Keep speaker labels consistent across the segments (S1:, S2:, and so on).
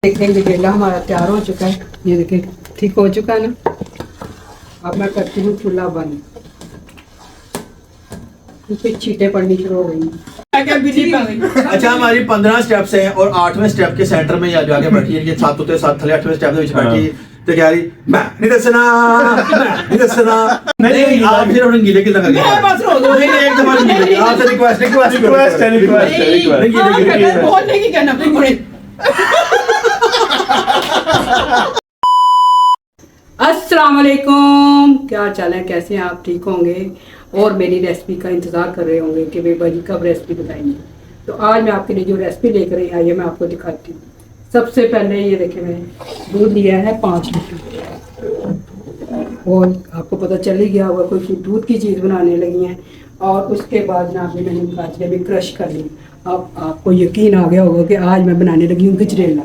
S1: देखेंगे केला हमारा तैयार हो चुका है। ये देखें ठीक हो चुका है ना। अब मैं करती हूँ चूल्हा बंद। इसमें छींटे पड़नी शुरू हो गई।
S2: अच्छा हमारी 15 स्टेप्स हैं और 8वें स्टेप के सेंटर में या जाके बैठी है। ये 7 होते 7 थले 8वें स्टेप ਦੇ ਵਿੱਚ बैठी तो कह रही मैं नहीं दसना नहीं आप फिर उन्हें गीले की लगा मैं बस रो दो नहीं एक दफा गीले आपसे रिक्वेस्ट है बोलने की कहना अपनी कुड़ी।
S1: अस्सलाम वालेकुम, क्या चाल है, कैसे हैं आप? ठीक होंगे और मेरी रेसिपी का इंतज़ार कर रहे होंगे कि भाई भाजी कब रेसिपी बताएंगे। तो आज मैं आपके लिए जो रेसिपी लेकर आई है मैं आपको दिखाती हूँ। सबसे पहले ये देखें मैंने दूध लिया है 5 लीटर और आपको पता चल ही गया होगा कोई दूध की चीज़ बनाने लगी हैं। और उसके बाद ना भी मैंने गाजरें भी क्रश कर ली। अब आपको यकीन आ गया होगा कि आज मैं बनाने लगी हूँ गजरेला।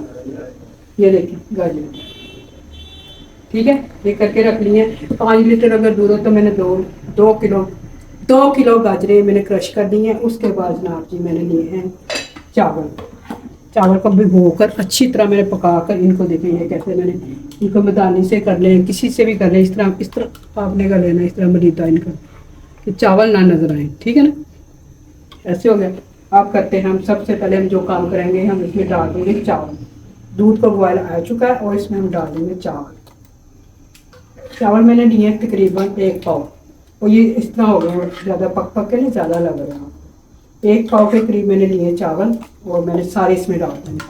S1: ये देखें गाजर, ठीक है, ये करके रख ली है। 5 लीटर अगर दूध हो तो मैंने दो किलो गाजरें मैंने क्रश कर दी हैं। उसके बाद जनाब जी मैंने लिए हैं चावल को भिगोकर अच्छी तरह मैंने पकाकर इनको देखें ये कैसे मैंने इनको मदानी से कर लें, किसी से भी कर लें, इस तरह आपने कर लेना, इस तरह मरीदा इनका कि चावल ना नजर आए, ठीक है ना। ऐसे हो गया। आप करते हैं हम सबसे पहले हम जो काम करेंगे हम इसमें डाल देंगे चावल। दूध का बॉयल आ चुका है और इसमें हम डाल देंगे चावल मैंने लिए तकरीबन 1 पाव और ये इस तरह हो गया, ज़्यादा पक के नहीं ज़्यादा लग रहा है। 1 पाव के करीब मैंने लिए चावल और मैंने सारे इसमें डाल देंगे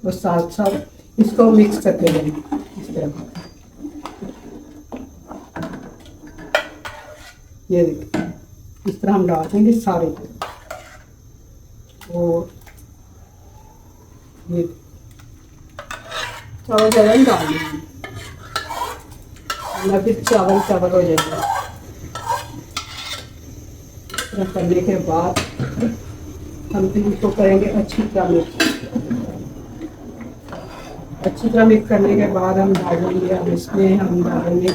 S1: और साथ साथ इसको मिक्स करते जाएंगे इस तरह। ये देखिए इस तरह हम डाल देंगे सारे और ये चावल ज़्यादा ही डाल देंगे ना, फिर चावल हो जाएगा। करने के बाद हम फिर इसको करेंगे अच्छी तरह मिक्स करने के बाद हम डालेंगे, अब इसमें हम डालेंगे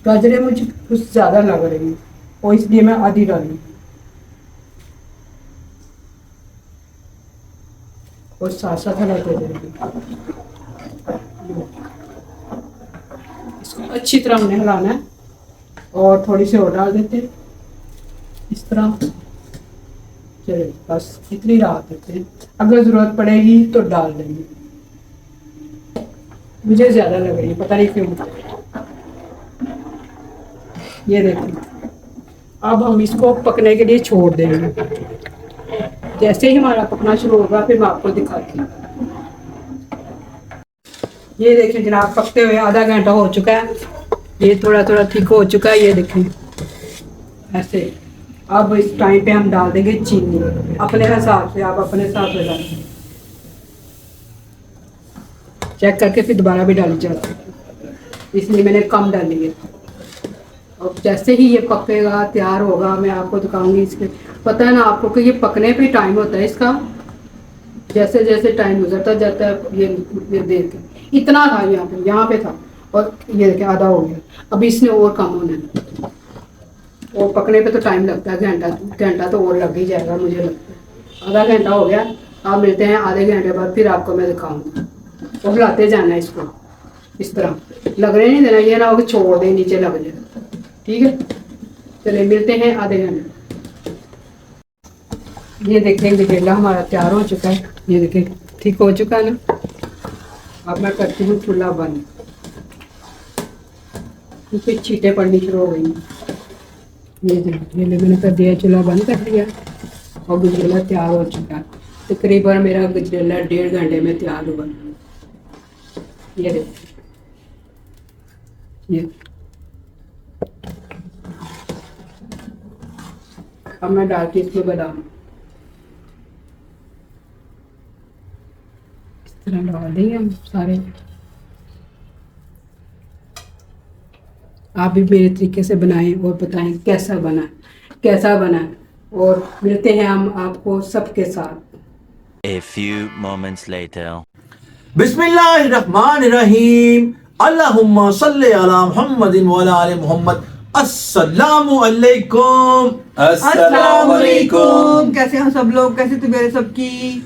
S1: गाजरें मुझे कुछ ज़्यादा लग रही हैं और इसलिए मैं आधी डाली और साथ हिलाते जाएंगे। इसको अच्छी तरह हमने हिलाना है और थोड़ी सी और डाल देते हैं इस तरह। चलिए बस इतनी राहत देते हैं, अगर ज़रूरत पड़ेगी तो डाल देंगे। मुझे ज़्यादा लग रही है, पता नहीं क्यों। ये देखिए अब हम इसको पकने के लिए छोड़ देंगे। जैसे ही हमारा पकना शुरू होगा फिर मैं आपको दिखाती हूँ। ये देखिए जनाब पकते हुए आधा घंटा हो चुका है, ये थोड़ा ठीक हो चुका है। ये देखिए ऐसे। अब इस टाइम पे हम डाल देंगे चीनी अपने हिसाब से, आप अपने हिसाब से डालें, चेक करके फिर दोबारा भी डाली जा सकती है, इसलिए मैंने कम डाली है। और जैसे ही ये पकेगा तैयार होगा मैं आपको दिखाऊंगी। इसके पता है ना आपको कि ये पकने पे टाइम होता है इसका, जैसे जैसे टाइम गुजरता जाता है। ये देख के इतना था यहाँ पे था और ये देखिए आधा हो गया। अभी इसने और कम होना है और पकने पे तो टाइम लगता है, घंटा तो और लग ही जाएगा मुझे लगता है। आधा घंटा हो गया। आप मिलते हैं आधे घंटे बाद, फिर आपको मैं दिखाऊंगा। और हिलाते जाना है इसको इस तरह, लगने नहीं देना, ये ना हो कि छोड़ दें नीचे लग जाए, ठीक है। चलिए मिलते हैं आधे घंटे। ये देखें गजरेला हमारा तैयार हो चुका है। ये देखें ठीक हो चुका है ना। अब मैं करती हूँ चूल्हा बंद। इसमें छींटे पड़नी शुरू हो गई। ये मैंने कर दिया, चूल्हा बंद कर दिया और गजरेला तैयार हो चुका है। तकरीबन मेरा गजरेला 1.5 घंटे में तैयार हुआ। ये देखिए ये अब मैं डालती इसमें बादाम, इस तरह डाल देंगे हम सारे। आप भी मेरे तरीके से बनाएं और बताएं कैसा बना। और मिलते हैं हम आपको सबके साथ।
S3: A few moments later.
S2: बिस्मिल्लाहिर्रहमानिर्रहीम। अल्लाहुम्मा सल्ली अला मुहम्मदिन व अला आलि मुहम्मद अस्सलामु अलैकुम।
S4: अस्सलाम वालेकुम। कैसे हैं सब लोग, कैसे तबीयत सबकी?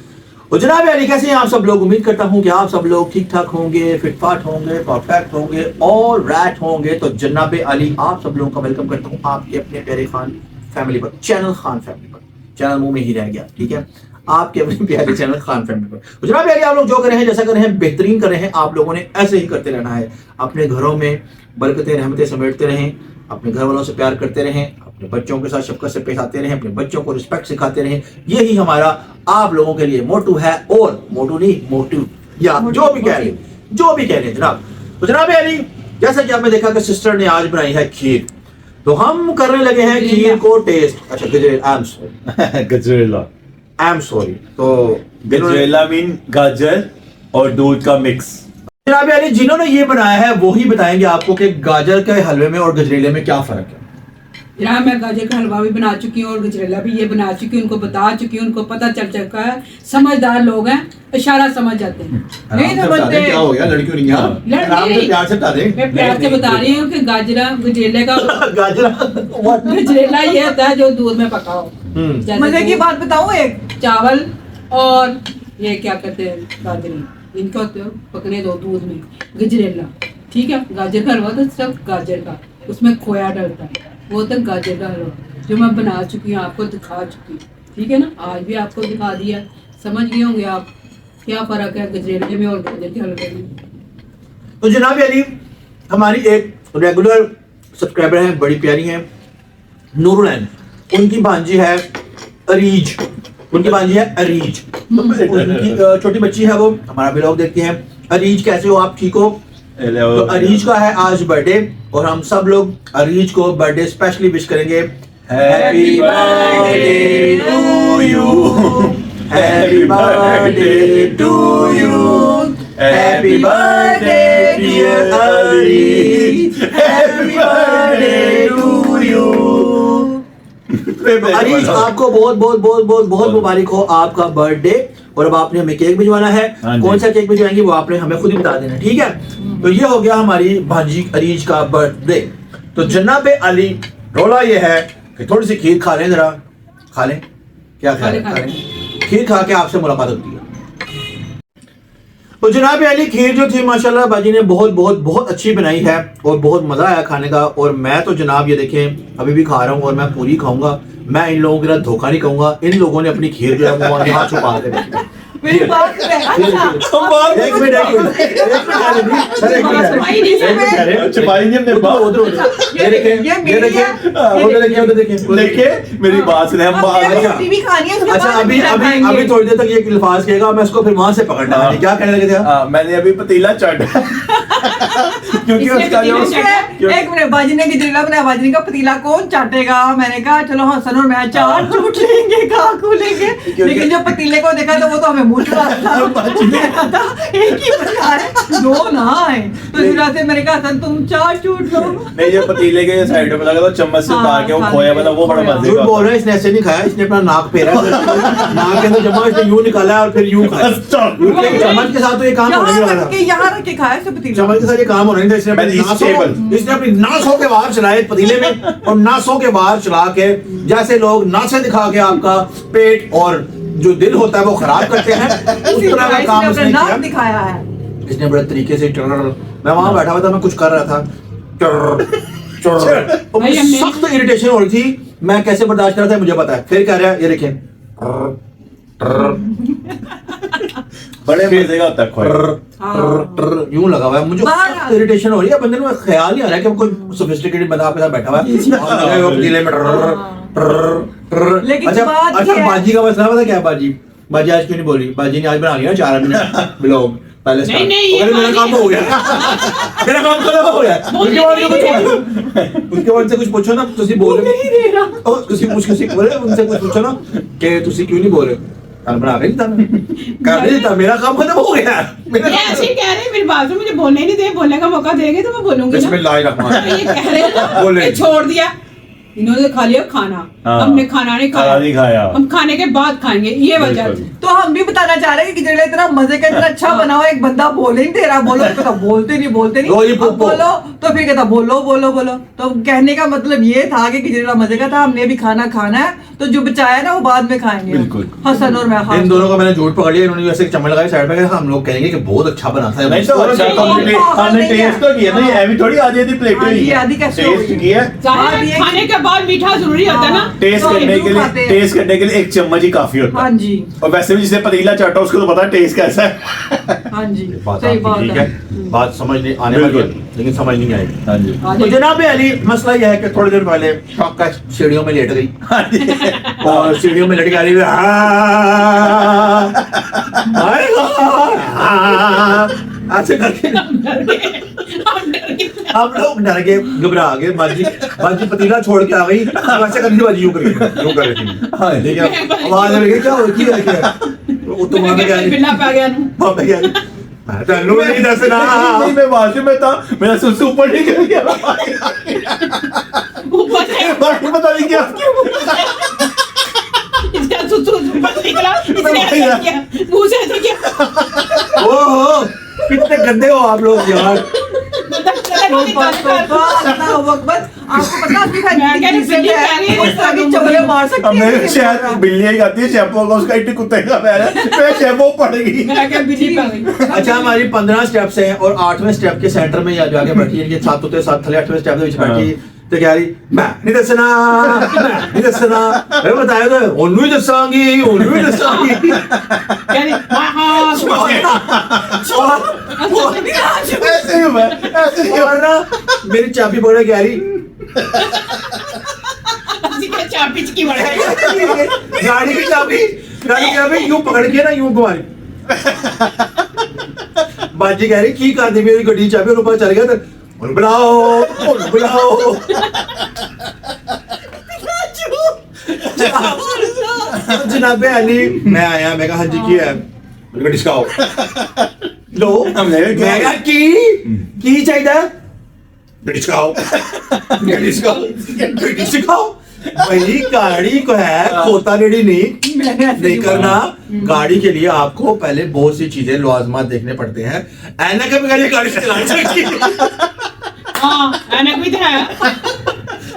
S2: और जनाब अली कैसे हैं आप सब लोग? उम्मीद करता हूं कि आप सब लोग ठीक ठाक होंगे, फिटफाट होंगे, परफेक्ट होंगे और रैट होंगे। तो जनाब अली आप सब लोगों का वेलकम करता हूं आपके अपने प्यारे खान फैमिली पर, चैनल खान फैमिली पर। चैनल मुंह में ही रह गया, ठीक है, आपके अपने प्यारे चैनल खान फैमिली पर। तो जनाब अली आप लोग जो कर रहे हैं, जैसा कर रहे हैं, बेहतरीन कर रहे हैं। आप लोगों ने ऐसे ही करते रहना है। अपने घरों में बरकतें रहमतें समेटते रहें, अपने घर वालों से प्यार करते रहें, अपने बच्चों के साथ शफकत से पेश आते रहें, अपने बच्चों को रिस्पेक्ट सिखाते रहें। यही हमारा आप लोगों के लिए मोटू है, और मोटू नहीं मोटिव, या जो भी कह रहे हैं, जो भी कह रहे हैं जनाब। तो जनाब अली जैसा कि आपने देखा कि सिस्टर ने आज बनाई है खीर, तो हम करने लगे हैं खीर को टेस्ट। अच्छा
S5: गजरेला
S2: आई एम सॉरी। तो
S5: गजरेला मीन गाजर और दूध का मिक्स।
S2: जनाब अली जिन्होंने ये बनाया है वो ही बताएंगे आपको कि गाजर के हलवे में और गजरेले में क्या फर्क है।
S1: जनाब मैं गाजर का हलवा भी बना चुकी हूँ और गजरेला भी ये बना चुकी हूँ, उनको बता चुकी हूँ, उनको पता चल चुका है। समझदार लोग हैं, इशारा समझ जाते हैं। नहीं समझते
S2: क्या हो गया, लड़कियों नहीं
S1: लड़की
S2: आराम से
S1: नहीं।
S2: प्यार से बता दे।
S1: मैं प्यार से बता रही हूँ कि गाजरा गजरेले का
S2: गाजर
S1: गजरेला ये होता है जो दूध में पका हो। जैसे
S4: मजे की
S1: दूध,
S4: बात बताऊं एक?
S1: चावल और ये क्या कहते हैं गाजर, इनको तो पकने दो दूध में। गजरेला ठीक है, गाजर का हलवा तो सब गाजर का, उसमें खोया डलता है, वो तो गाजर का हलवा जो मैं बना चुकी हूँ, आपको दिखा चुकी हूँ, ठीक है ना। आज भी आपको दिखा दिया, समझ गए होंगे आप क्या फर्क है गजरेले में और गाजर के हलवे में।
S2: तो जनाब अली हमारी एक रेगुलर सब्सक्राइबर है, बड़ी प्यारी है, नूरुलैन। उनकी भांजी है अरीज, उनकी भांजी है अरीज। तो उनकी छोटी बच्ची है, वो हमारा ब्लॉग देखती है। अरीज कैसे हो आप, ठीक हो? तो अरीज का है आज बर्थडे, और हम सब लोग अरीज को बर्थडे स्पेशली विश करेंगे। Happy birthday to you, happy birthday to you, happy birthday dear Areej, happy birthday to you. Areej आपको बहुत बहुत बहुत बहुत बहुत मुबारक हो आपका बर्थडे। और अब आपने हमें केक भिजवाना है, कौन सा केक भिजवाएंगे वो आपने हमें खुद ही बता देना, ठीक है। तो ये हो गया हमारी भांजी अरीज का बर्थडे। तो जनाब अली रोला ये है कि थोड़ी सी खीर खा लें, जरा खा लें, क्या खा लें, खीर खा के आपसे मुलाकात होती है। तो जनाब अली खीर जो थी माशाल्लाह बाजी ने बहुत बहुत बहुत अच्छी बनाई है और बहुत मजा आया खाने का। और मैं तो जनाब ये देखें अभी भी खा रहा हूँ और मैं पूरी खाऊंगा। मैं इन लोगों के साथ धोखा नहीं कहूंगा। इन लोगों ने अपनी खीर जो है वो यहाँ छुपा के रखी है।
S4: मेरी बात सुने। अच्छा,
S2: एक मिनट
S5: छुपाएंगे अपने देखिए मेरी बात सुने। हम
S4: रोटी भी खानी है, उसके
S2: अच्छा
S4: बाद
S2: अभी
S4: मीठा
S2: अभी
S4: खाएंगे।
S2: अभी थोड़ी देर तक ये अल्फाज कहेगा, मैं इसको फिर वहां से पकड़ना है। क्या कहने लगे थे आप?
S5: मैंने अभी पतीला चाटा क्योंकि
S1: इसने
S5: उसका जो
S1: पतीला
S4: एक मिनट, बाजी ने गजरेला बनाया, बाजी ने कहा पतीला कौन चाटेगा? मैंने कहा चलो हसन और मैं चाट चूट लेंगे, खा लेंगे। लेकिन जो पतीले को देखा तो वो तो हमें मुंह चढ़ा था। एक ही बचा है, दो ना आए। तो इस वजह से मैंने कहा हसन तुम चाट चूट लो।
S5: नहीं, ये पतीले के साइड में लगा तो चम्मच से उतार के वो खोया वाला वो बड़ा मजे
S2: झूठ
S5: का।
S2: बोल रहे हैं, इसने ऐसे नहीं खाया, इसने अपना नाक फेरा, नाक के अंदर जमा, इसने यूं निकाला और फिर यूं खाया। चम्मच के साथ तो ये काम होने
S4: यहाँ
S2: लगा
S4: रख
S2: था।
S4: के यहाँ रख के खाया से पतीला।
S2: चम्मच के साथ ये काम होना नहीं था। इसने अपनी नासों के बाहर चलाए पतीले में, और नासों के बाहर चला के जैसे लोग नासे दिखा के आपका पेट और जो दिल होता है वो खराब करते हैं, उस तरह का काम इसने किया।
S4: दिखाया है
S2: इसने बड़े तरीके से मैं वहां बैठा हुआ था, मैं कुछ कर रहा था, और मुझे सख्त इरिटेशन हो रही थी। मैं कैसे बर्दाश्त कर रहा था मुझे पता है। फिर कह रहा है ये देखें,
S5: बड़े मजे का होता है खोया।
S2: यूं लगा हुआ है। मुझे इरिटेशन हो रही है, बंदे को ख्याल नहीं आ रहा है कि कोई सोफिस्टिकेटेड बंदा आपके साथ बैठा हुआ है और पतीले में
S4: लेकिन
S2: अच्छा
S4: बात
S2: अच्छा,
S4: ये है-
S2: बाजी का मसला पता क्या है? बाजी आज क्यों नहीं बोल रही? बाजी ने आज बना लिया 4 मिनट ब्लॉग पहले
S1: नहीं, नहीं,
S2: मेरा
S1: ये
S2: काम हो गया, मेरा काम खत्म हो गया। उसके बाद से कुछ उसके बाद से कुछ पूछो ना, तुसी बोल रहे
S4: नहीं दे रहा।
S2: और किसी बोले उनसे कुछ पूछो ना कि तुसी क्यों नहीं बोल रहे? कल बना के नहीं था, कर नहीं था, मेरा काम खत्म हो गया।
S1: ये ऐसे ही कह रहे हैं, मेरी बात से मुझे बोलने ही नहीं दे, बोलने का मौका देंगे तो मैं बोलूंगी ना।
S2: बिस्मिल्लाहिर्रहमानिर्रहीम।
S1: ये कह रहे हैं ना
S2: बोले।
S1: कि छोड़ दिया, इन्होंने खा लिया खाना,
S5: हाँ।
S1: हमने खाना नहीं
S5: खाना नहीं खाया।
S1: हम खाने के बाद खाएंगे, ये वजह
S5: बिल्कुल।
S1: थी।
S4: तो हम भी बताना चाह रहे हैं कि खिचड़ी इतना मजे का इतना अच्छा बना हुआ, एक बंदा बोल ही नहीं दे रहा, बोलो तो कहता बोलते नहीं
S2: रोली
S4: अब
S2: पोपो।
S4: बोलो तो फिर कहता बोलो बोलो बोलो। तो कहने का मतलब ये था कि खिचड़ी बड़ा मजे का था, हमने भी खाना खाना है, तो जो बचाया ना वो बाद में खाएंगे।
S5: बिल्कुल।
S4: हसन और मैं
S2: इन दोनों को मैंने झूठ पकड़ लिया, इन्होंने वैसे एक चम्मच लगाई साइड पे, हम लोग कहेंगे कि बहुत अच्छा बना था।
S5: नहीं तो अच्छा तो हमने टेस्ट तो किया ना, ये ऐवी थोड़ी आधी आधी प्लेट
S4: हाँ, ये आधी कैसे होगी?
S5: टेस्ट किया।
S1: जाहिर है,
S4: हाँ, ये-
S1: खाने के बाद मीठा जरूरी होता है ना।
S5: टेस्ट
S4: तो
S5: करने
S4: हिंदू
S5: के लिए
S4: खाते हैं।
S5: टेस्ट करने के लिए एक चम्मच ही काफी होता
S4: हाँ
S5: है।
S4: जी,
S5: और वैसे भी जिसे पतीला चाटा उसको तो पता है टेस्ट कैसा है।
S4: हाँ जी,
S2: बात
S4: सही
S2: आपकी
S4: बात
S2: ठीक
S4: है।
S2: है, बात समझ नहीं आने वाली है,
S5: बिल्कुल।
S2: लेकिन समझ नहीं आएगी।
S5: हाँ जी।
S2: तो जनाब अली, मसला यह है कि थोड़ी देर पहले शौक का सीढ़ियों में लेट गई और सीढ़ियों में लेट के आ रही ऐसे करके हम लोग डर गए, घबरा गए। बाजी बाजी पतीला छोड़ के आ गई, वैसे कर रही थी, बाजी यूं कर रही थी। हाँ, ठीक है, आवाज आ रही क्या हो रही है, वो तो वहां पे क्या
S1: बिल्ला पा गया ना।
S2: वहां पे क्या मैं तो नहीं दसना।
S5: नहीं, मैं बाजू में था, मेरा सुसु ऊपर निकल गया।
S1: ऊपर से
S5: पता नहीं क्या
S1: इसका सुसु ऊपर से निकला, इसने ऐसे किया, मुंह से ऐसे किया।
S2: ओहो, कितने गंदे हो आप लोग यार।
S4: तौबा, तौबा, अल्लाह अकबर। आपको पता है आपकी
S1: मैं कह रही
S4: से
S1: बिल्ली प्यारी है,
S4: उस तरह की चबले मार सकती
S5: अब
S4: है।
S5: मैं शायद बिल्ली एक आती है शैम्पू का, उसका इट्टी कुत्ते का पैर है, मैं शैम्पू पड़ गई।
S1: मैं क्या बिल्ली पा गई।
S2: अच्छा, हमारी 15 स्टेप्स हैं और 8वें स्टेप के सेंटर में या जाके बैठी है, ये 7 होते 7 थले 8वें स्टेप ਦੇ ਵਿੱਚ बैठी है, तो कह रही मैं नहीं दसना, मैं नहीं दसना। अरे बताया तो ਉਹਨੂੰ ਹੀ ਦੱਸਾਂਗੀ, ਉਹਨੂੰ ਹੀ ਦੱਸਾਂगी।
S1: कह रही हाँ हाँ
S5: ऐसे ही मैं ऐसे ही
S2: और ना मेरी चाबी पकड़ के कह रही
S1: ऐसी क्या चाबी की बड़ा है।
S2: गाड़ी की चाबी यूं पकड़ के ना यूं घुमा रही। बाजी कह रही की कर दी मेरी गड्डी की चाबी, और ऊपर चल गया तो बुलाओ। जनाबे अली, मैं आया, मैं कहा हाँ जी की है, मेरे को डिस्काओ लो।
S5: हमने
S2: मैं कहा की चाहिए डिस्काओ, डिस्काओ भाई। गाड़ी को है खोता रेडी नहीं करना। गाड़ी के लिए आपको पहले बहुत सी चीजें लवाजमात देखने पड़ते हैं। ऐनक के बगैर ये गाड़ी चलानी चाहिए।
S1: हाँ ऐनक भी तो है।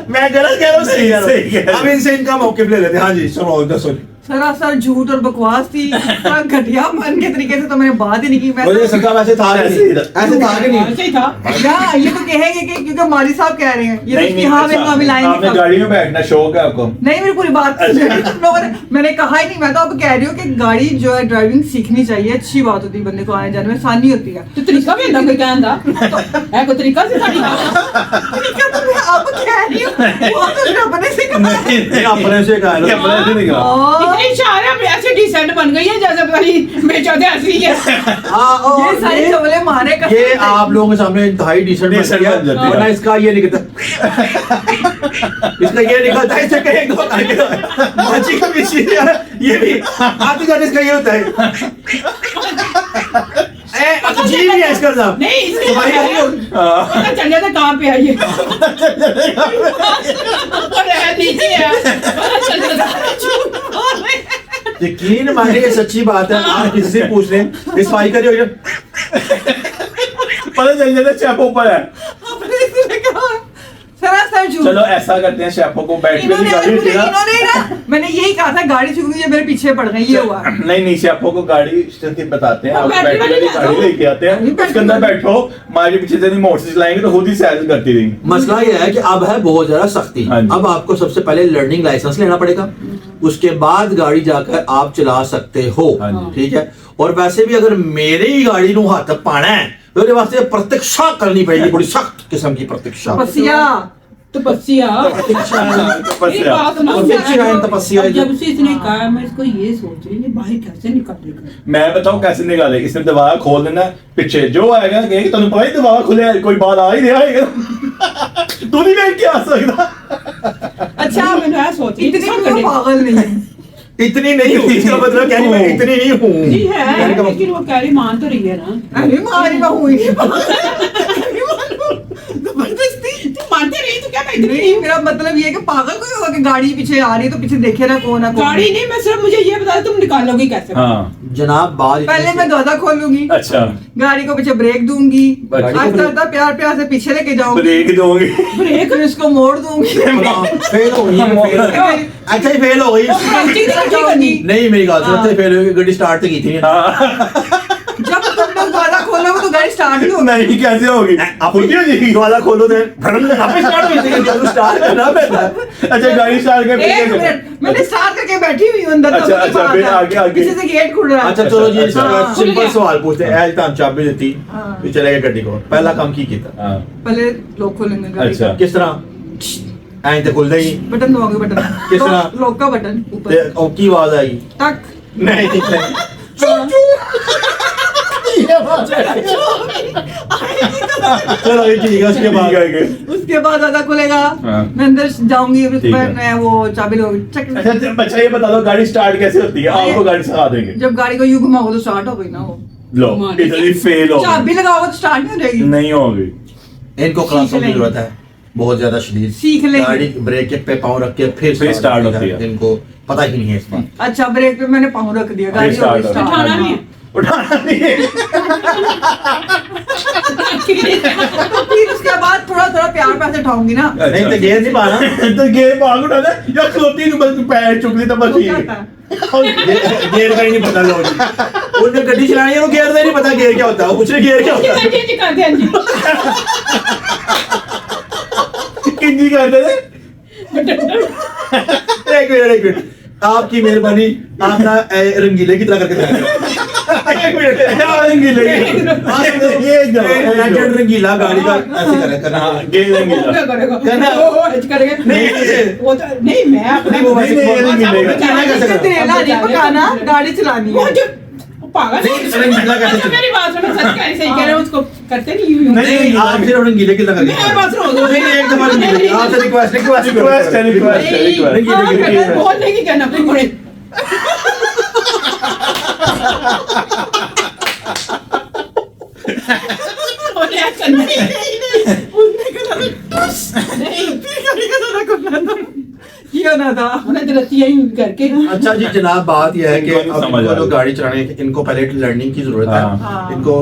S2: मैं गलत कह रहा हूँ, सही कह
S5: सही कह
S2: रहा
S5: रहा
S2: हूँ। अब इनसे इनका मौके ले लेते हैं। हाँ जी, सुनो दसो।
S4: सरासर झूठ और बकवास थी, इतना घटिया मन के तरीके से तो मैंने बात ही नहीं की। मैं
S2: मुझे सका वैसे था कि नहीं, ऐसे था कि नहीं।
S1: ऐसे ही था।
S4: या ये तो कहेंगे कि क्योंकि माली साहब कह रहे हैं ये
S5: नहीं,
S4: तो
S5: नहीं,
S4: हाँ
S5: अच्छा,
S4: में मिलाएंगे
S5: आपने
S4: सब।
S5: गाड़ी में बैठना शौक है आपको?
S4: नहीं, मेरी पूरी बात सुनिए। तुम लोगों ने, मैंने कहा ही नहीं, मैं तो आपको कह रही हूँ कि गाड़ी जो है ड्राइविंग सीखनी चाहिए, अच्छी बात होती है, बंदे को आने जाने में आसानी होती है।
S1: तो तरीका भी होता कोई कहने दा है, कोई तरीका से साड़ी
S4: ठीक है, तो मैं आपको कह रही हूँ वो तो रब ने सिखाया।
S2: नहीं, अपने से कहा
S5: ये अपने से नहीं कहा।
S4: और
S1: इतनी शायर है, ऐसे डिसेंट बन गई है जैसे पता नहीं बेचौधे असली है।
S2: हाँ, और
S4: ये सारे चवले मारे कसम
S2: ये
S4: से।
S2: आप लोगों के सामने इंतहाई डिसेंट बन
S5: Decent
S2: गया,
S5: बन जाती है।
S2: वरना इसका ये निकलता इसका ये निकलता है, इसे कहेंगे माची का भी चीज़ है, ये भी आते जाने इसका ये होता है। जी भी है इसका नाम।
S1: नहीं इसके
S2: तुम्हारी गाड़ी होगी।
S1: पता चल जाता कहाँ पे आई है। और है नीचे है, पता चल जाता झूठ बोल रहे हैं।
S2: यकीन मानिए ये सच्ची बात है। आप किसी से पूछ लें इस भाई का जो
S5: पता चल जाता शैम्पू ऊपर है।
S4: आपने इसने कहा सरासर झूठ।
S5: चलो ऐसा करते हैं, शैम्पू को बैठ के
S4: इन्होंने
S5: गाड़ी उठेगा।
S4: इन्होंने ना, मैंने यही कहा था गाड़ी छूट ये मेरे पीछे पड़ गई, ये हुआ।
S5: नहीं, शैम्पू को गाड़ी तरतीब बताते हैं,
S1: वो
S5: आप
S1: बैटरी
S5: बैटरी वाली
S1: वाली
S5: गाड़ी लेके आते हैं, उसके अंदर बैठो, हमारे पीछे से रिमोट से चलाएंगे तो खुद ही सैर करती रहेंगी।
S2: मसला यह है कि अब है बहुत ज्यादा सख्ती।
S5: हाँ जी।
S2: अब आपको सबसे पहले लर्निंग लाइसेंस लेना पड़ेगा, उसके बाद गाड़ी जाकर आप चला सकते हो।
S5: हाँ जी।
S2: ठीक है। और वैसे भी अगर मेरी ही गाड़ी नू हाथ पाना है तो ਉਹਦੇ वास्ते प्रतीक्षा करनी पड़ेगी, बड़ी सख्त किस्म की प्रतीक्षा।
S4: तपस्या।
S1: तपस्या।
S2: प्रतीक्षा
S1: मेरी बात सुनो।
S2: तपस्या है, तपस्या है।
S1: जब से इसने कहा, मैं इसको ये सोच रही हूँ भाई कैसे निकालेगा।
S5: मैं बताऊं कैसे निकाले, इसने दबाया खोल देना, पीछे जो आएगा कहेगा तुम पता ही दबाया खुले, कोई बात आ ही नहीं आएगा। तू नहीं देख के आ सकता।
S1: अच्छा मैंने ऐसा सोच रही
S4: इतनी
S1: थी,
S4: भी वो पागल नहीं है।
S2: इतनी नहीं हूँ, इसका मतलब क्या है, मैं इतनी नहीं हूँ।
S1: जी है,
S2: कहने का मतलब-
S1: लेकिन वो कह रही मान तो रही है ना।
S4: अरे मारी मैं हुई नहीं। जबरदस्ती
S1: तुम मानते नहीं तो क्या मैं इतनी
S4: नहीं, मेरा मतलब ये है कि पागल कोई होगा कि गाड़ी पीछे आ रही है तो पीछे देखे ना कौन है कौन
S1: गाड़ी
S4: नहीं।
S1: नहीं, मैं सिर्फ मुझे ये बता तुम निकालोगी कैसे?
S5: हाँ
S2: जनाब बात इतनी
S4: पहले
S2: सी-
S4: मैं दरवाजा खोलूंगी,
S5: अच्छा
S4: गाड़ी को पीछे ब्रेक दूंगी,
S5: गाड़ी को
S4: आस्ता आस्ता प्यार प्यार से पीछे लेके जाऊंगी,
S5: ब्रेक दोगे
S1: ब्रेक
S4: फिर इसको मोड़ दूंगी।
S2: फेल हो गई अच्छा ही फेल हो गई
S1: पंचिंग नहीं करनी।
S2: नहीं मेरी बात सुनो फेल हो गई गाड़ी स्टार्ट तो की थी
S4: जब तुम लोग दरवाजा खोलोगे तो गाड़ी स्टार्ट नहीं होगी।
S5: नहीं कैसे होगी
S2: आप
S5: खुद ही हो जाएगी
S2: वाला खोलो दे आप स्टार्ट हो जाएगी स्टार्ट करना पड़ता है
S5: अच्छा गाड़ी स्टार्ट कर
S4: एक मिनट, मैंने स्टार्ट करके बैठी हुई हूँ अंदर, तब
S5: अच्छा,
S4: की
S5: अच्छा,
S4: बात
S5: फिर
S4: है।
S5: आगे, आगे।
S4: पीछे से गेट खुल रहा है।
S2: अच्छा चलो जी
S4: हाँ,
S2: सिंपल सवाल पूछते हैं एज टाइम चाबी देती
S4: हाँ।
S2: तो चलेगा गड्डी को पहला काम की किया
S5: हाँ
S4: पहले लोग खोलेंगे गाड़ी
S5: अच्छा।
S4: का।
S2: किस तरह ऐं तो खुल देगी
S4: बटन दबाओगे, बटन
S2: किस तरह?
S4: लॉक का बटन
S2: ते
S4: ऊपर
S2: और की आवाज आएगी
S4: टक।
S2: नहीं चलो ये ठीक है उसके बाद
S5: ठीक है।
S4: उसके बाद दरवाजा खुलेगा,
S5: हाँ।
S4: मैं अंदर जाऊंगी, फिर
S5: ठीक है।
S4: मैं वो चाबी लगूंगी, चक।
S5: अच्छा बच्चा ये बता दो गाड़ी स्टार्ट कैसे होती है आपको गाड़ी सिखा देंगे
S4: जब गाड़ी को यूं घुमाओगे तो स्टार्ट हो गई ना वो।
S5: लो इतनी फेल हो
S4: चाबी लगाओगे तो स्टार्ट नहीं हो जाएगी।
S5: नहीं होगी
S2: इनको
S4: सीख
S2: क्लासों की
S4: लेंगे।
S2: जरूरत है बहुत ज्यादा शदीद
S4: सीख लेंगे।
S2: गाड़ी ब्रेक पे पाँव रख के फिर
S5: start होती है।
S2: इनको पता ही नहीं है इस बात
S4: अच्छा ब्रेक पे मैंने पाँव रख दिया, गाड़ी हो
S5: start
S4: गई
S5: हो गई।
S4: start।
S1: उठाना नहीं है।
S5: उठाना नहीं है
S4: फिर उसके बाद थोड़ा थोड़ा प्यार प्यार से उठाऊंगी ना।
S2: नहीं तो गेयर नहीं पाना
S5: तो गेम भाग उठाना या खलोती नहीं बस पैर चुकली तो बस
S4: वो
S5: ठीक
S4: क्या
S5: है
S4: था?
S2: गेयर का ही नहीं पता लोग उन्हें गड्डी चलानी है वो गेयर का ही नहीं पता गेयर क्या होता है वो पूछ रहे गेयर क्या होता है
S1: जी जी कर दे जी।
S5: किंजी करते थे
S2: एक मिनट आपकी मेहरबानी आप ना रंगीले की तरह करके दिखाइए।
S5: एक मिनट यार रंगीले ये
S2: लेजेंड रंगीला गाड़ी का ऐसे करें करना
S5: हाँ गेम रंगीला
S1: करेगा
S2: करना।
S1: वो ऐसे करेगा
S2: नहीं,
S1: वो तो नहीं मैं अपने
S2: नहीं, वो
S5: नहीं, नहीं,
S2: वैसे
S5: नहीं, नहीं,
S2: बचाना कैसे करना?
S4: तेला नहीं पकाना, गाड़ी चलानी
S1: वो
S4: है।
S1: जो वो पागल
S2: नहीं, रंगीला कैसे
S1: अच्छा, मेरी बात सुनो सच कह सही कह रहे हो उसको करते नहीं यूं यूं।
S2: नहीं आप सिर्फ रंगीले की तरह
S1: मैं बात सुनो
S2: नहीं एक दफा रंगीले आपसे रिक्वेस्ट
S5: रिक्वेस्ट है रिक्वेस्ट है
S1: नहीं,
S5: रिक्वेस्ट
S1: हाँ,
S2: रंगीले
S1: मैं बोलने की कहना फिर बड़े और ऐसा नहीं
S4: उसने कहा
S1: नहीं
S4: गाड़ी का सारा करना था, ये होना था।
S1: उन्हें दिलती है यूं करके
S2: अच्छा जी जनाब बात यह है कि
S5: इनको नहीं
S2: अब
S5: समझ
S2: इनको
S5: आ
S2: जो
S5: रही।
S2: गाड़ी चलाने की इनको पहले लर्निंग की जरूरत है
S4: हाँ।
S2: इनको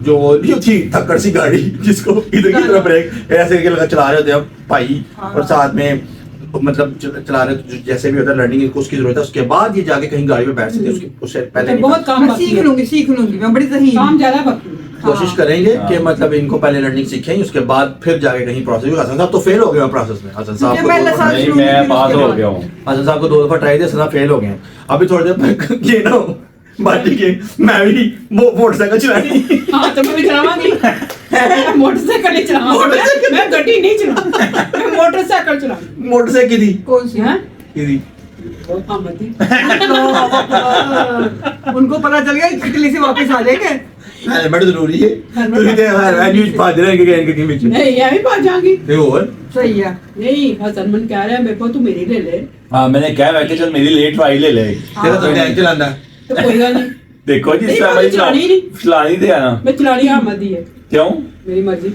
S2: जो नहीं थी थक्कड़ सी गाड़ी जिसको इधर की तरफ ब्रेक ऐसे करके लगा चला रहे होते हैं भाई
S4: हाँ।
S2: और साथ में मतलब चला रहे जैसे भी होता है लर्निंग इनको उसकी जरूरत है उसके बाद ये जाके कहीं गाड़ी में बैठ सकते हैं उससे पहले
S1: तो
S2: नहीं
S1: बहुत
S2: बैठ
S1: काम
S4: मैं
S1: बाकी
S4: सीख
S1: है
S4: लूंगी, सीख लूंगी, मैं बड़ी सही
S1: काम ज्यादा बाकी है
S2: सकते। कोशिश
S4: हाँ।
S2: करेंगे कि
S5: हाँ।
S2: मतलब इनको पहले लर्निंग सीखें उसके बाद फिर जाके कहीं प्रोसेस हसन साहब तो फेल हो गए प्रोसेस में हसन साहब
S4: क्योंकि पहले साल
S5: नहीं
S4: शुरू
S5: मैं
S4: में
S5: पास
S4: उसके
S5: हो
S4: बाद।
S5: गया हूँ
S2: हसन साहब को 2 दफा ट्राई दिया हसन साहब फेल हो गए हैं। अभी थोड़ी देर ये ना हो बाकी के मैं भी वो मोटरसाइकिल चलानी
S1: हाँ तो मैं भी चलाऊंगी मैं मोटरसाइकिल नहीं चलाऊंगी मैं गड्डी नहीं चलाऊंगी मैं मोटरसाइकिल चलाऊंगी
S2: मोटरसाइकिल की
S4: कौन सी
S1: हाँ
S2: की
S1: हाँ मती
S4: उनको पता चल गया इटली से वापस आ जाएंगे।
S2: हेलमेट जरूरी है
S1: हेलमेट
S2: तो हर वैल्यू भाज रहे हैं इनके बीच में
S1: नहीं ये भी पा जाऊंगी
S2: ये और
S4: सही है।
S1: नहीं हसन मन कह रहा है मेरे को तू मेरी ले ले
S5: हाँ मैंने क्या मैं चल मेरी लेट ट्राई ले ले
S2: तेरा तो टैंक चलाना है
S1: तो कोई गल नहीं
S5: देखो जी
S1: नहीं,
S5: इसका
S1: मैं
S5: भाई
S1: चलानी नहीं।
S5: चलानी थे ना
S1: मैं चलानी आमदी है
S5: क्यों
S1: मेरी मर्जी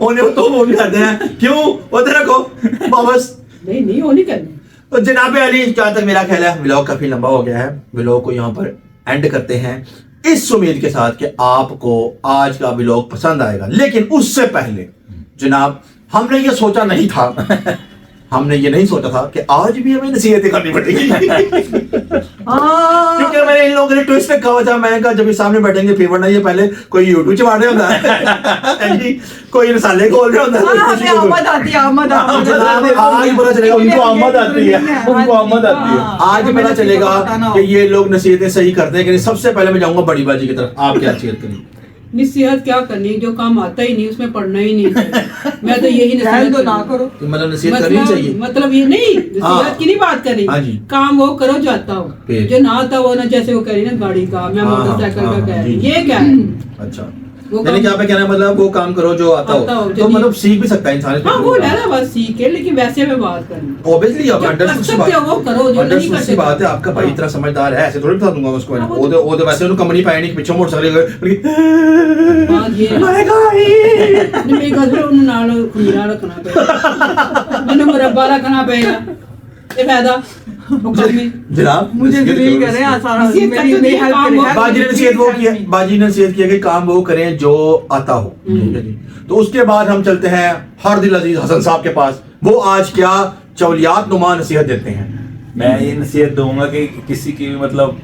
S2: उन्हें तो वो भी करते हैं क्यों वो तेरा को वापस
S1: नहीं नहीं वो नहीं करनी
S2: तो जनाब अली जहाँ तक मेरा ख्याल है व्लॉग काफी लंबा हो गया है व्लॉग को यहाँ पर एंड करते हैं इस उम्मीद के साथ कि आपको आज का व्लॉग पसंद आएगा लेकिन उससे पहले जनाब हमने ये सोचा नहीं था हमने ये नहीं सोचा था कि आज भी हमें नसीहतें करनी पड़ेगी क्योंकि मैंने इन लोगों ने ट्विस्ट पे कहा था मैंने कहा जब ये सामने बैठेंगे फिर वरना ये पहले कोई यूट्यूब चला रहे होता है जी कोई रसाले खोल रहे होता
S4: हाँ,
S2: है
S4: हमें आमद आती है, आमद आमद
S2: आज पता चलेगा
S5: उनको आमद आती है उनको आमद आती है
S2: आज पता चलेगा कि ये लोग नसीहतें सही करते हैं कि नहीं सबसे पहले मैं जाऊंगा बड़ी बाजी की तरफ आप क्या नसीहत करेंगे
S1: नसीहत क्या करनी जो काम आता ही नहीं उसमें पढ़ना ही नहीं चाहिए मैं तो यही
S4: रहने
S1: नसीहत
S4: दो ना
S1: करूंगी।
S4: करो।
S2: तो मतलब नसीहत करनी चाहिए
S1: मतलब ये नहीं नसीहत की नहीं बात कर
S2: हाँ
S1: रही
S2: जी।
S1: काम वो करो जो आता हो
S2: फिर?
S1: जो ना आता हो ना जैसे वो कह रही ना गाड़ी का मैं
S2: हाँ,
S1: मोटरसाइकिल
S2: हाँ,
S1: का कह
S2: जी,
S1: रही
S2: जी।
S1: ये क्या है
S2: अच्छा यानी कि आप कहना है मतलब वो काम करो जो आता
S1: आता
S2: हो,
S1: हो,
S2: तो
S1: जो
S2: मतलब सीख भी सकता है इंसान।
S1: हाँ वो है ना बस सीख के, लेकिन वैसे में बात करनी।
S2: ऑब्वियसली आप
S1: जो कर सकते हो वो करो, जो नहीं कर सकते
S2: बात है, आपका भाई
S1: हाँ।
S2: इतना समझदार है, ऐसे थोड़ी बता दूंगा उसको।
S1: हाँ,
S2: वो तो वैसे उन्हें कंपनी पाए नहीं कि पीछे मोटरसाइकिल
S1: बात ये है। नहीं, मेरी गल उन्हें नाल खमीरा रखना पेगा, मैंने मुरब्बा रखना पेगा, ये फायदा मुकम में।
S2: जनाब
S4: मुझे जलील कर रहे हैं सारा,
S1: नसीहत
S4: मेरी
S1: करते
S4: मेरी
S1: थे,
S4: हेल्प
S1: काम
S4: करें।
S1: वो-
S2: बाजी ने नसीहत वो किया, बाजी ने नसीहत किया कि काम वो करें जो आता हो। ठीक है जी। तो उसके बाद हम चलते हैं हर दिल अजीज हसन साहब के पास। वो आज क्या चौलियात नुमा नसीहत देते हैं।
S5: मैं ये नसीहत दूंगा कि किसी की भी मतलब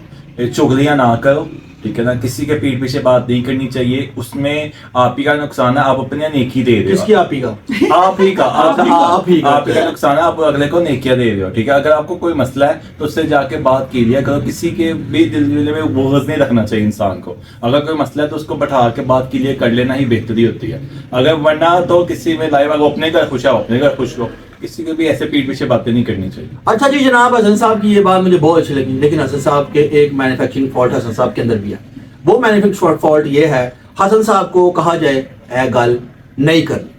S5: चुगलियां ना करो, ठीक है ना। किसी के पीठ पीछे बात नहीं करनी चाहिए, उसमें आप ही का नुकसान है, आप अपने नेकी दे रहे
S2: किसकी
S5: हो।
S2: आप ही का?
S5: आप ही का
S2: आप ही का।
S5: आप ही का नुकसान है, आप अगले को नेकिया दे रहे हो, ठीक है। अगर आपको कोई मसला है तो उससे जाके बात की लिया करो। किसी के भी दिल में बोझ नहीं रखना चाहिए इंसान को। अगर कोई मसला है तो उसको बैठा के बात की लिए कर लेना ही बेहतरी होती है। अगर वरना तो किसी में लाइव अगर अपने घर खुश है अपने घर खुश रहो, किसी को भी ऐसे पीठ पीछे बातें नहीं करनी चाहिए।
S2: अच्छा जी जनाब, हसन साहब की ये बात मुझे बहुत अच्छी लगी, लेकिन हसन साहब के एक मैन्युफैक्चरिंग फॉल्ट हसन साहब के अंदर भी है। वो मैन्युफैक्चरिंग फॉल्ट ये है, हसन साहब को कहा जाए ए गल नहीं करनी,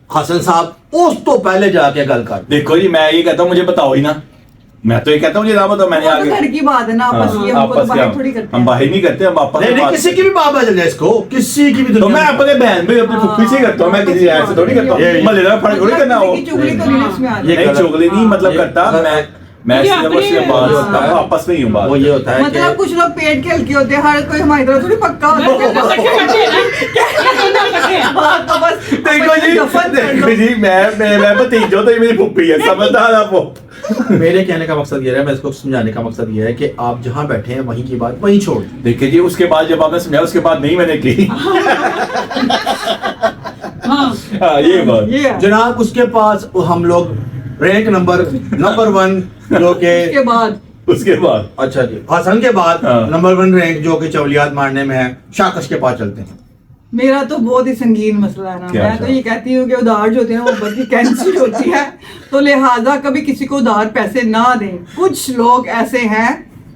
S2: हसन साहब उस तो पहले जाके गल कर।
S5: देखो जी, मैं ये कहता हूँ मुझे बताओ ही ना, मैं तो ये कहता हूँ मुझे ना बताओ, मैंने
S4: वो तो
S5: आगे
S4: घर की बात है ना, आपस की, हमको तो
S5: आपस
S4: बाहर
S5: की
S4: थोड़ी करते
S5: हम
S4: हैं।
S5: बाहर नहीं करते, हम आपस
S2: नहीं
S5: में
S2: नहीं,
S5: बात-
S2: किसी की भी बात बदल जाए इसको, किसी की भी
S5: तो
S2: दुनिया
S5: मैं
S2: में।
S5: अपने बहन भाई अपनी फुफ्फी से ही करता हूँ, मैं किसी ऐसे थोड़ी करता
S2: ये-
S5: हूँ। मले फर्क थोड़ी करना हो।
S4: किसी की चुगली तो नहीं इसमें आ
S2: ये
S4: रही।
S5: नहीं चुगली नहीं मतलब
S2: ये-
S5: करता मैं
S1: ये
S5: सिर्फ
S1: अपने-
S5: सिर्फ बात
S2: ये होता है।
S5: आपस में ही हूँ बात।
S2: वो ये होता है
S4: मतलब
S2: कि
S4: कुछ लोग पेट के हल्के होते हैं, हर कोई हमारी तरह थोड़ी पक्का होता है। बात तो बस
S5: देखो जी,
S4: दफन कर
S5: देखो
S4: दो।
S5: जी, मैं भतीजो तो ये मेरी फुफ्फी है, समझदार आप वो।
S2: मेरे कहने का मकसद ये है, मैं इसको समझाने का मकसद ये है कि आप जहाँ बैठे हैं वहीं की बात वहीं छोड़ दें।
S5: देखिए जी, उसके बाद जब आपने समझाया उसके बाद नहीं मैंने की।
S1: हाँ
S5: हाँ ये बात।
S4: ये है।
S2: जनाब उसके पास हम लोग रैंक नंबर 1 जो के
S4: उसके बाद
S5: उसके बाद
S2: अच्छा जी हसन के बाद
S5: हाँ।
S2: नंबर 1 रैंक जो कि चौलियात मारने में है, शाकश के पास चलते हैं।
S4: मेरा तो बहुत ही संगीन मसला है ना।
S5: क्या
S4: मैं तो
S5: अच्छा?
S4: ये कहती हूँ कि उधार जो होते हैं वो बल्कि कैंसिल होती है, तो लिहाजा कभी किसी को उधार पैसे ना दें। कुछ लोग ऐसे हैं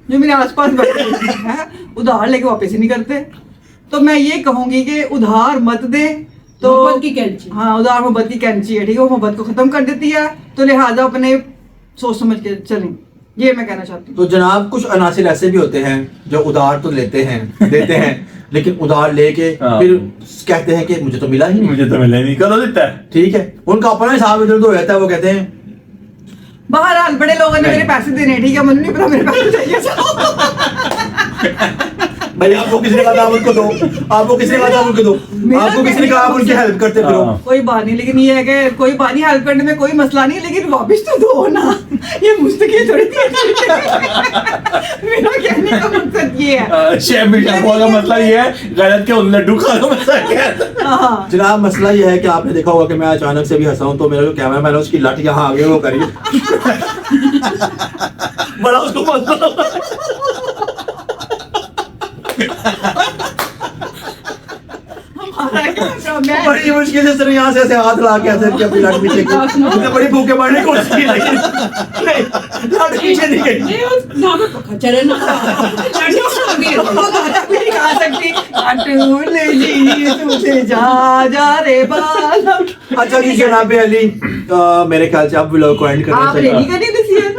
S4: जो मेरे आसपास बैठे होते हैं, उधार लेके वापस ही नहीं करते। तो मैं ये कहूंगी कि उधार मत दें। तो
S1: मोहब्बत की कैंची।
S4: हाँ, उधार मोहब्बत की कैंची है, ठीक है, वो मोहब्बत को खत्म कर देती है। तो लिहाजा अपने सोच समझ के चलें, ये मैं कहना चाहती हूँ।
S2: तो जनाब कुछ अनासिर ऐसे भी होते हैं जो उधार तो लेते हैं देते हैं लेकिन उधार लेके
S5: हाँ।
S2: फिर कहते हैं कि मुझे तो मिला ही नहीं।
S5: मुझे तो मिला नहीं, कदों देता है।
S2: ठीक है, उनका अपना हिसाब इधर उधर हो जाता है, वो कहते हैं
S4: बहरहाल बड़े लोगों ने
S2: नहीं।
S4: मेरे पैसे देने हैं, ठीक है, मुझे नहीं पता मेरे पैसे चाहिए।
S2: भाई आपको किसी ने कहा था आप उनको दो, आपको किसी ने कहा था आप उनको दो,
S4: मेरा
S2: आपको किसी ने कहा आप उनकी हेल्प करते फिरो।
S5: हाँ।
S4: कोई बात नहीं, लेकिन ये है कि कोई बात नहीं, हेल्प करने में कोई मसला नहीं, लेकिन वापस तो दो ना। ये मुस्तकिल थोड़ी थी। मेरा कहने का मकसद ये है।
S5: शेफ भी शैम्पू का मतलब ये है, गलत के उन लड्डू खा का मतलब क्या है?
S4: हाँ,
S2: जनाब मसला ये है कि आपने देखा होगा कि मैं अचानक से भी हंसा हूं तो मेरा जो कैमरा मैन है उसकी लट यहाँ आगे वो करी बड़ा उसको मसला।
S4: हमारा क्या, मैं
S2: बड़ी मुश्किल से सर यहाँ से ऐसे हाथ ला के ऐसे कि अपनी लट पीछे की उसने बड़ी भूखे मारने की कोशिश की लेकिन नहीं, लट पीछे नहीं गई।
S1: नहीं वो ना पे पक्का चले ना लड्डू खा गए।
S4: वो गाना भी नहीं गा सकती। अटूट जी तुझे जा रे बालम।
S2: अच्छा जी जनाब अली, मेरे ख्याल से आप व्लॉग को एंड करना
S4: आप
S2: चाहिए।
S4: रेडी करनी नसीहत।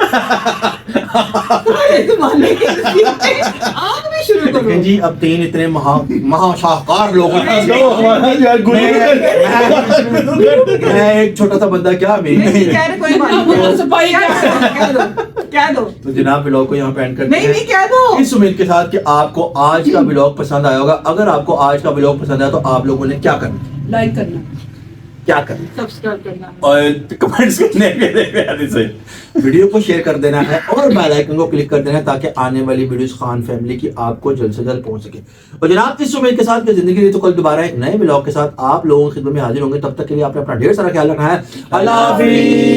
S4: सारे जमाने की नसीहतें आप भी शुरू करो।
S2: लेकिन जी अब 3 इतने महाशाहकार लोग हैं।
S5: तो हमारा जो है गुरु
S2: मैं एक छोटा सा बंदा क्या
S4: नहीं,
S2: मेरी
S4: कह रहे कोई बात
S1: वो
S4: नहीं।
S1: सफाई
S4: कह दो, कह दो।
S2: तो जनाब व्लॉग को यहाँ पे एंड करते
S4: नहीं
S2: हैं
S4: नहीं, कह दो।
S2: इस उम्मीद के साथ कि आपको आज का व्लॉग पसंद आया होगा। अगर आपको आज का व्लॉग पसंद आया तो आप लोगों ने क्या करना,
S1: लाइक करना।
S2: क्या करना,
S4: सब्सक्राइब करना।
S5: और कमेंट्स करने के लिए से
S2: वीडियो को शेयर कर देना है और बेल आइकन को क्लिक कर देना है ताकि आने वाली वीडियोस खान फैमिली की आपको जल्द से जल्द पहुंच सके। और जनाब इस उम्मीद के साथ कि जिंदगी रही तो कल दोबारा एक नए व्लॉग के साथ आप लोगों की खिदमत में हाजिर होंगे। तब तक के लिए आपने अपना ढेर सारा ख्याल रखना है। अल्लाह हाफिज़।